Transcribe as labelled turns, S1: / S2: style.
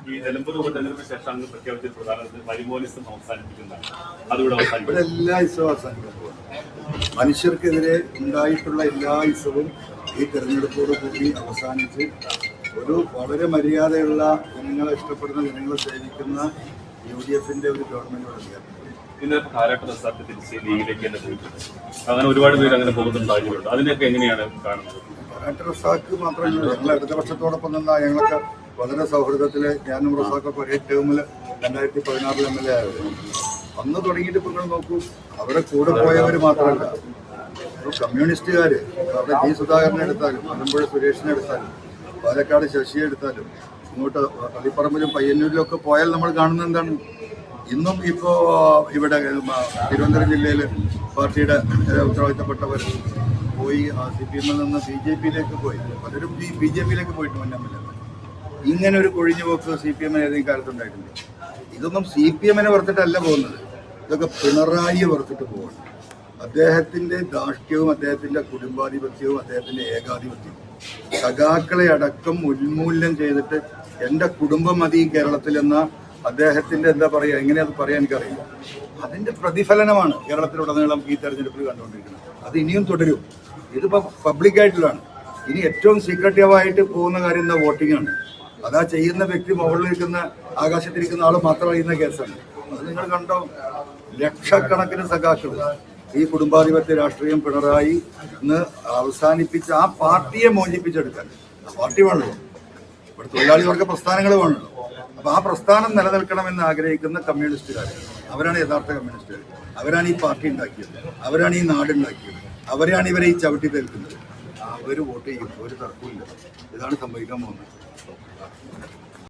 S1: ഈ നിലമ്പൂർ ഉപതെരഞ്ഞെടുപ്പിന് ശേഷം അങ്ങ് പ്രഖ്യാപിച്ച പ്രധാനമന്ത്രി പരിമോനിസം അവസാനിപ്പിക്കുന്നതാണ്. അതിവിടെ അവസാനിക്കും.
S2: എല്ലാ ഇസവും അവസാനിക്കും. മനുഷ്യർക്കെതിരെ ഉണ്ടായിട്ടുള്ള എല്ലാ ഇസവും ഈ തെരഞ്ഞെടുപ്പോടുകൂടി അവസാനിച്ച് ഒരു വളരെ മര്യാദയുള്ള ജനങ്ങളെ ഇഷ്ടപ്പെടുന്ന ജനങ്ങളെ സേവിക്കുന്ന UDFന്റെ ഒരു ഗവൺമെന്റ് അധികാരം.
S1: ഇന്ന് കാലഘട്ട സ്ഥലത്ത് തിരിച്ച് ലീഗിലേക്ക് തന്നെ പോയിട്ടുണ്ട്. അങ്ങനെ ഒരുപാട് പേര് അങ്ങനെ പോകുന്ന സാഹചര്യമുണ്ട്. അതിനൊക്കെ എങ്ങനെയാണ് കാണുന്നത്?
S2: കാലഘട്ട റസാക്ക് മാത്രമല്ല, ഞങ്ങൾ ഇടതുപക്ഷത്തോടൊപ്പം നിന്ന ഞങ്ങളൊക്കെ വളരെ സൗഹൃദത്തില് ഞാനും റസാക്കൊക്കെ ഒരേ ടേമിൽ 2016 MLA ആയത്. അന്ന് തുടങ്ങിയിട്ട് ഇപ്പോൾ നിങ്ങൾ നോക്കൂ, അവരെ കൂടെ പോയവർ മാത്രമല്ല, കമ്മ്യൂണിസ്റ്റുകാര് അവിടെ G. സുധാകരനെ എടുത്താലും മലമ്പുഴ സുരേഷിനെ എടുത്താലും പാലക്കാട് ശശിയെ എടുത്താലും ഇങ്ങോട്ട് പള്ളിപ്പറമ്പിലും പയ്യന്നൂരിലും ഒക്കെ പോയാൽ നമ്മൾ കാണുന്നത് എന്താണ്? ഇന്നും ഇപ്പോൾ ഇവിടെ തിരുവനന്തപുരം ജില്ലയിൽ പാർട്ടിയുടെ ഉത്തരവാദിത്തപ്പെട്ടവർ പോയി CPM നിന്ന് BJPയിലേക്ക് പോയി, പലരും BJPയിലേക്ക് പോയിട്ട് മുന്നേ. ഇങ്ങനെ ഒരു കൊഴിഞ്ഞുപോക്ക് CPM ഏതെങ്കിലും കാലത്തുണ്ടായിട്ടുണ്ട്? ഇതൊന്നും CPM വെറുത്തിട്ടല്ല പോകുന്നത്, ഇതൊക്കെ പിണറായിയെ വെറുത്തിട്ട് പോവാണ്. അദ്ദേഹത്തിൻ്റെ ധാർഷ്ട്യവും അദ്ദേഹത്തിൻ്റെ കുടുംബാധിപത്യവും അദ്ദേഹത്തിൻ്റെ ഏകാധിപത്യവും സഖാക്കളെ അടക്കം ഉന്മൂലനം ചെയ്തിട്ട് എൻ്റെ കുടുംബം മതി കേരളത്തിലെന്ന അദ്ദേഹത്തിൻ്റെ എന്താ പറയുക, എങ്ങനെ അത് പറയാൻ എനിക്കറിയില്ല. അതിൻ്റെ പ്രതിഫലനമാണ് കേരളത്തിലുടനീളം ഈ തെരഞ്ഞെടുപ്പിൽ കണ്ടുകൊണ്ടിരിക്കുന്നത്. അത് ഇനിയും തുടരും. ഇതിപ്പോൾ പബ്ലിക്കായിട്ടുള്ളതാണ്. ഇനി ഏറ്റവും സീക്രട്ടീവായിട്ട് പോകുന്ന കാര്യം എന്താ? വോട്ടിംഗാണ്. അതാ ചെയ്യുന്ന വ്യക്തി മുകളിലിരിക്കുന്ന ആകാശത്തിരിക്കുന്ന ആൾ മാത്രം അറിയുന്ന കേസാണ്. അത് നിങ്ങൾ കണ്ടോ? ലക്ഷക്കണക്കിന് സഖാക്കൾ ഈ കുടുംബാധിപത്യ രാഷ്ട്രീയം പിണറായി ഇന്ന് അവസാനിപ്പിച്ച് ആ പാർട്ടിയെ മോചിപ്പിച്ചെടുക്കാൻ ആ പാർട്ടി വേണല്ലോ. ഇവിടെ തൊഴിലാളി വർഗ പ്രസ്ഥാനങ്ങൾ വേണല്ലോ. അപ്പോൾ ആ പ്രസ്ഥാനം നിലനിൽക്കണമെന്ന് ആഗ്രഹിക്കുന്ന കമ്മ്യൂണിസ്റ്റുകാർ, അവരാണ് യഥാർത്ഥ കമ്മ്യൂണിസ്റ്റുകാർ. അവരാണ് ഈ പാർട്ടി ഉണ്ടാക്കിയത്, അവരാണ് ഈ നാടുണ്ടാക്കിയത്, അവരാണ് ഇവരെ ഈ ചവിട്ടി തേൽക്കുന്നത്. അവർ വോട്ട് ചെയ്യും, ഒരു തർക്കമില്ല. ഇതാണ് സംഭവിക്കാൻ പോകുന്നത്.